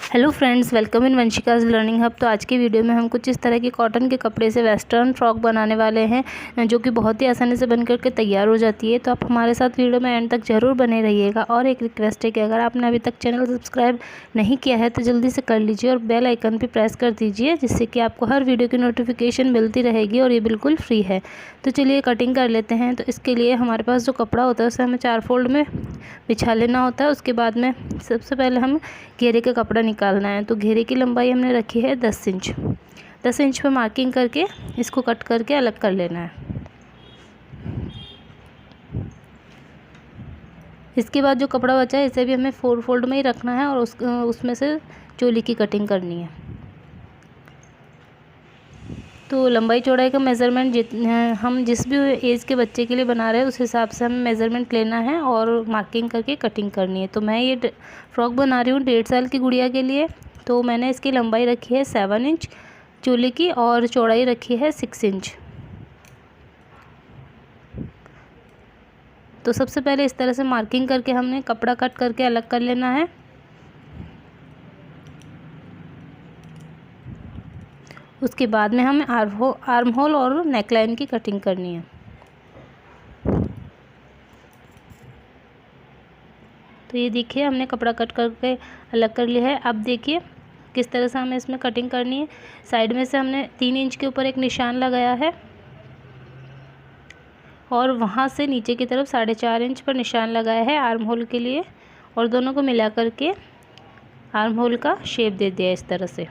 Hello friends, welcome in Vanshika's learning hub. तो आज की वीडियो में हम कुछ इस तरह की कॉटन के कपड़े से वेस्टर्न फ्रॉक बनाने वाले हैं जो कि बहुत ही आसानी से बन करके तैयार हो जाती है। तो आप हमारे साथ वीडियो में एंड तक ज़रूर बने रहिएगा। और एक रिक्वेस्ट है कि अगर आपने अभी तक चैनल सब्सक्राइब नहीं किया है तो जल्दी से कर लीजिए और बेल आइकन पर प्रेस कर दीजिए, जिससे कि आपको हर वीडियो की नोटिफिकेशन मिलती रहेगी और ये बिल्कुल फ्री है। तो चलिए कटिंग कर लेते हैं। तो इसके लिए हमारे पास जो कपड़ा होता है उसे हमें 4 फोल्ड में बिछा लेना होता है। उसके बाद में सबसे पहले हम घेरे का कपड़ा निकालना है। तो घेरे की लंबाई हमने रखी है 10 इंच। 10 इंच पर मार्किंग करके इसको कट करके अलग कर लेना है। इसके बाद जो कपड़ा बचा है इसे भी हमें 4 फोल्ड में ही रखना है और उसमें से चोली की कटिंग करनी है। तो लंबाई चौड़ाई का मेज़रमेंट हम जिस भी एज के बच्चे के लिए बना रहे हैं उस हिसाब से हमें मेज़रमेंट लेना है और मार्किंग करके कटिंग करनी है। तो मैं ये फ्रॉक बना रही हूँ 1.5 साल की गुड़िया के लिए। तो मैंने इसकी लंबाई रखी है 7 इंच चोली की और चौड़ाई रखी है 6 इंच। तो सबसे पहले इस तरह से मार्किंग करके हमने कपड़ा कट करके अलग कर लेना है। उसके बाद में हमें आर्म होल और नेकलाइन की कटिंग करनी है। तो ये देखिए हमने कपड़ा कट करके अलग कर लिया है। अब देखिए किस तरह से हमें इसमें कटिंग करनी है। साइड में से हमने 3 इंच के ऊपर एक निशान लगाया है और वहाँ से नीचे की तरफ 4.5 इंच पर निशान लगाया है आर्म होल के लिए, और दोनों को मिला करके आर्म होल का शेप दे दिया इस तरह से।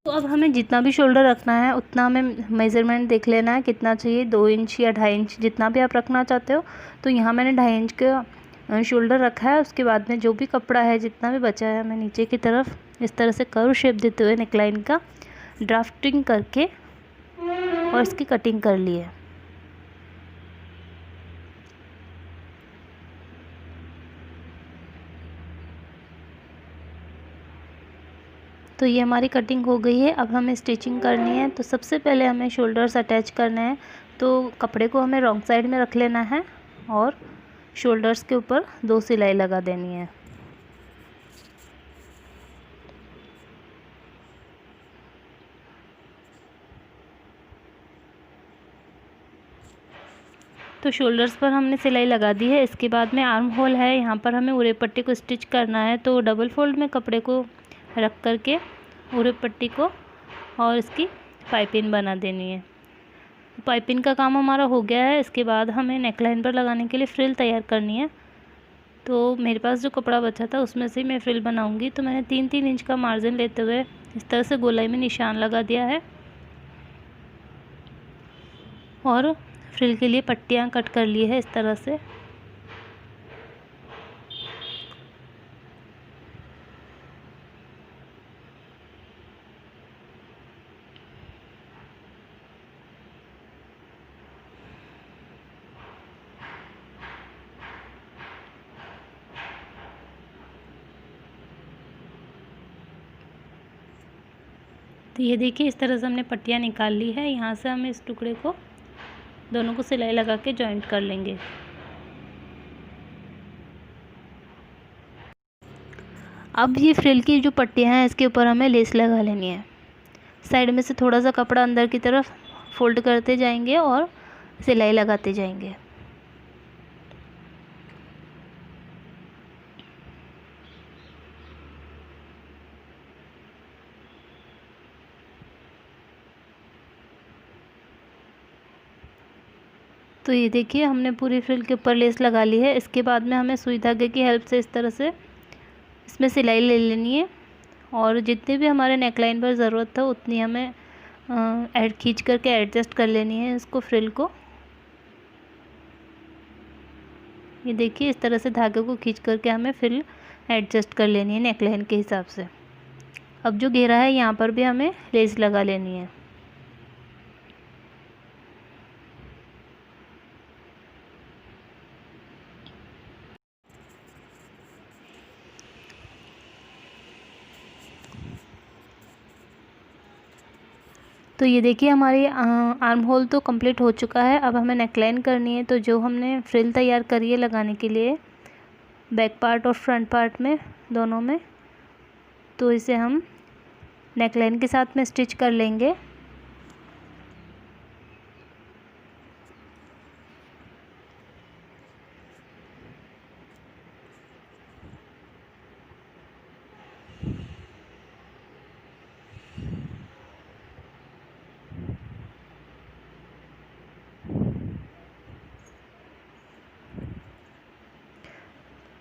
तो अब हमें जितना भी शोल्डर रखना है उतना हमें मेज़रमेंट देख लेना है कितना चाहिए, 2 इंच या 2.5 इंच जितना भी आप रखना चाहते हो। तो यहाँ मैंने 2.5 इंच का शोल्डर रखा है। उसके बाद में जो भी कपड़ा है जितना भी बचा है हमें नीचे की तरफ इस तरह से कर्व शेप देते हुए नेकलाइन का ड्राफ्टिंग करके और इसकी कटिंग कर ली है। तो ये हमारी कटिंग हो गई है। अब हमें स्टिचिंग करनी है। तो सबसे पहले हमें शोल्डर्स अटैच करना है। तो कपड़े को हमें रॉन्ग साइड में रख लेना है और शोल्डर्स के ऊपर 2 सिलाई लगा देनी है। तो शोल्डर्स पर हमने सिलाई लगा दी है। इसके बाद में आर्म होल है, यहाँ पर हमें उरे पट्टी को स्टिच करना है। तो डबल फोल्ड में कपड़े को रख करके उरे पट्टी को और इसकी पाइपिंग बना देनी है। पाइपिंग का काम हमारा हो गया है। इसके बाद हमें नेकलाइन पर लगाने के लिए फ्रिल तैयार करनी है। तो मेरे पास जो कपड़ा बचा था उसमें से मैं फ्रिल बनाऊंगी। तो मैंने 3-3 इंच का मार्जिन लेते हुए इस तरह से गोलाई में निशान लगा दिया है और फ्रिल के लिए पट्टियाँ कट कर ली है इस तरह से। तो ये देखिए इस तरह से हमने पट्टियाँ निकाल ली है। यहाँ से हम इस टुकड़े को दोनों को सिलाई लगा के जॉइंट कर लेंगे। अब ये फ्रिल की जो पट्टियाँ हैं इसके ऊपर हमें लेस लगा लेनी है। साइड में से थोड़ा सा कपड़ा अंदर की तरफ फोल्ड करते जाएंगे और सिलाई लगाते जाएंगे। तो ये देखिए हमने पूरी फ्रिल के ऊपर लेस लगा ली है। इसके बाद में हमें सुई धागे की हेल्प से इस तरह से इसमें सिलाई ले लेनी है और जितनी भी हमारे नेकलाइन पर ज़रूरत है उतनी हमें खींच करके एडजस्ट कर लेनी है इसको, फ्रिल को। ये देखिए इस तरह से धागे को खींच करके हमें फ्रिल एडजस्ट कर लेनी है नेकलाइन के हिसाब से। अब जो घेरा है यहाँ पर भी हमें लेस लगा लेनी है। तो ये देखिए हमारी आर्म होल तो कंप्लीट हो चुका है। अब हमें नेकलाइन करनी है। तो जो हमने फ्रिल तैयार करी है लगाने के लिए बैक पार्ट और फ्रंट पार्ट में दोनों में तो इसे हम नेकलाइन के साथ में स्टिच कर लेंगे।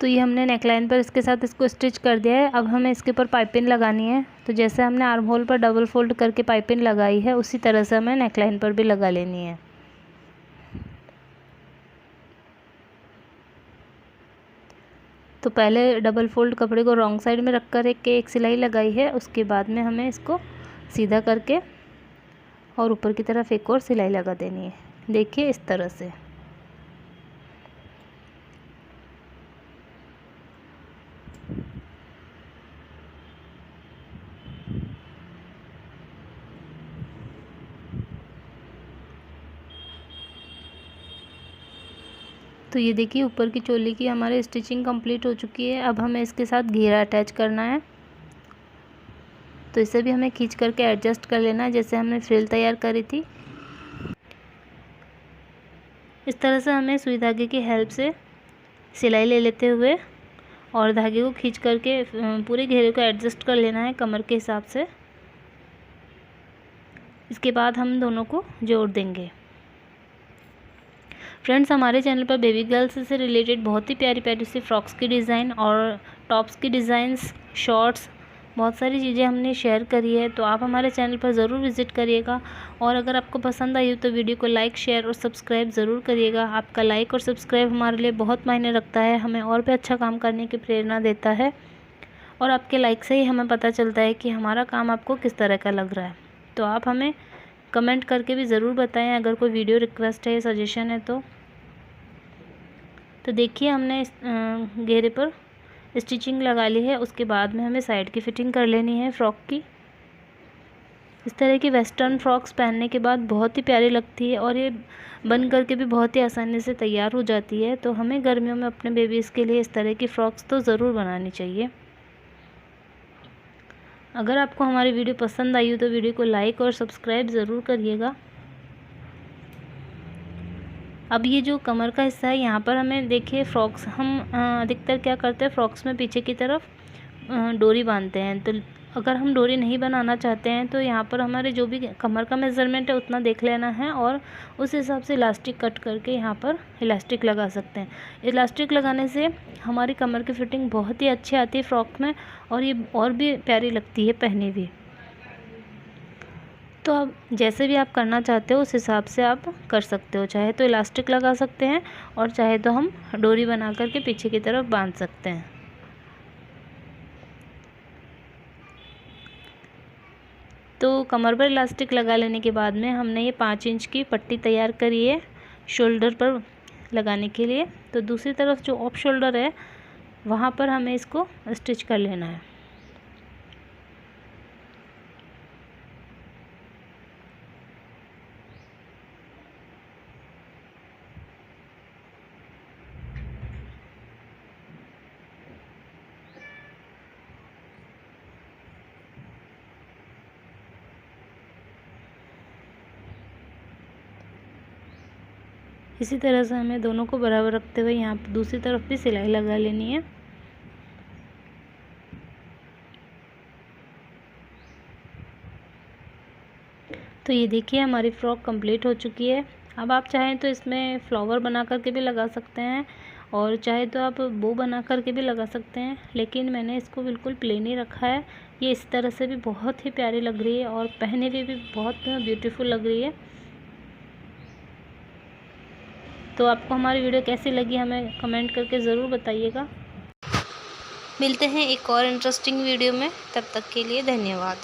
तो ये हमने नेकलाइन पर इसके साथ इसको स्टिच कर दिया है। अब हमें इसके ऊपर पाइपिंग लगानी है। तो जैसे हमने आर्म होल पर डबल फोल्ड करके पाइपिंग लगाई है, उसी तरह से हमें नेकलाइन पर भी लगा लेनी है। तो पहले डबल फोल्ड कपड़े को रॉन्ग साइड में रख कर एक सिलाई लगाई है। उसके बाद में हमें इसको सीधा करके और ऊपर की तरफ एक और सिलाई लगा देनी है। देखिए इस तरह से। तो ये देखिए ऊपर की चोली की हमारी स्टिचिंग कंप्लीट हो चुकी है। अब हमें इसके साथ घेरा अटैच करना है। तो इसे भी हमें खींच करके एडजस्ट कर लेना है, जैसे हमने फ्रिल तैयार करी थी। इस तरह से हमें सुई धागे की हेल्प से सिलाई ले लेते हुए और धागे को खींच करके पूरे घेरे को एडजस्ट कर लेना है कमर के हिसाब से। इसके बाद हम दोनों को जोड़ देंगे। फ्रेंड्स, हमारे चैनल पर बेबी गर्ल्स से रिलेटेड बहुत ही प्यारी प्यारी सी फ्रॉक्स की डिज़ाइन और टॉप्स की डिज़ाइंस, शॉर्ट्स, बहुत सारी चीज़ें हमने शेयर करी है। तो आप हमारे चैनल पर ज़रूर विज़िट करिएगा। और अगर आपको पसंद आई हो तो वीडियो को लाइक, शेयर और सब्सक्राइब ज़रूर करिएगा। आपका लाइक और सब्सक्राइब हमारे लिए बहुत मायने रखता है, हमें और भी अच्छा काम करने की प्रेरणा देता है। और आपके लाइक से ही हमें पता चलता है कि हमारा काम आपको किस तरह का लग रहा है। तो आप हमें कमेंट करके भी ज़रूर बताएं अगर कोई वीडियो रिक्वेस्ट है या सजेशन है तो देखिए हमने इस घेरे पर स्टिचिंग लगा ली है। उसके बाद में हमें साइड की फिटिंग कर लेनी है फ्रॉक की। इस तरह की वेस्टर्न फ्रॉक्स पहनने के बाद बहुत ही प्यारी लगती है और ये बन करके भी बहुत ही आसानी से तैयार हो जाती है। तो हमें गर्मियों में अपने बेबीज़ के लिए इस तरह की फ़्रॉक्स तो ज़रूर बनानी चाहिए। अगर आपको हमारी वीडियो पसंद आई हो तो वीडियो को लाइक और सब्सक्राइब ज़रूर करिएगा। अब ये जो कमर का हिस्सा है, यहाँ पर हमें देखिए फ्रॉक्स हम अधिकतर क्या करते हैं, फ्रॉक्स में पीछे की तरफ डोरी बांधते हैं। तो अगर हम डोरी नहीं बनाना चाहते हैं तो यहाँ पर हमारे जो भी कमर का मेज़रमेंट है उतना देख लेना है और उस हिसाब से इलास्टिक कट करके यहाँ पर इलास्टिक लगा सकते हैं। इलास्टिक लगाने से हमारी कमर की फिटिंग बहुत ही अच्छी आती है फ्रॉक में और ये और भी प्यारी लगती है पहनी भी। तो अब जैसे भी आप करना चाहते हो उस हिसाब से आप कर सकते हो। चाहे तो इलास्टिक लगा सकते हैं और चाहे तो हम डोरी बना करके पीछे की तरफ बांध सकते हैं। तो कमर पर इलास्टिक लगा लेने के बाद में हमने ये 5 इंच की पट्टी तैयार करी है शोल्डर पर लगाने के लिए। तो दूसरी तरफ जो ऑफ शोल्डर है वहाँ पर हमें इसको स्टिच कर लेना है। इसी तरह से हमें दोनों को बराबर रखते हुए यहाँ पर दूसरी तरफ भी सिलाई लगा लेनी है। तो ये देखिए हमारी फ्रॉक कंप्लीट हो चुकी है। अब आप चाहें तो इसमें फ्लावर बना करके भी लगा सकते हैं और चाहे तो आप बो बना करके भी लगा सकते हैं, लेकिन मैंने इसको बिल्कुल प्लेन ही रखा है। ये इस तरह से भी बहुत ही प्यारी लग रही है और पहनने में भी बहुत ब्यूटीफुल लग रही है। तो आपको हमारी वीडियो कैसी लगी हमें कमेंट करके ज़रूर बताइएगा। मिलते हैं एक और इंटरेस्टिंग वीडियो में, तब तक के लिए धन्यवाद।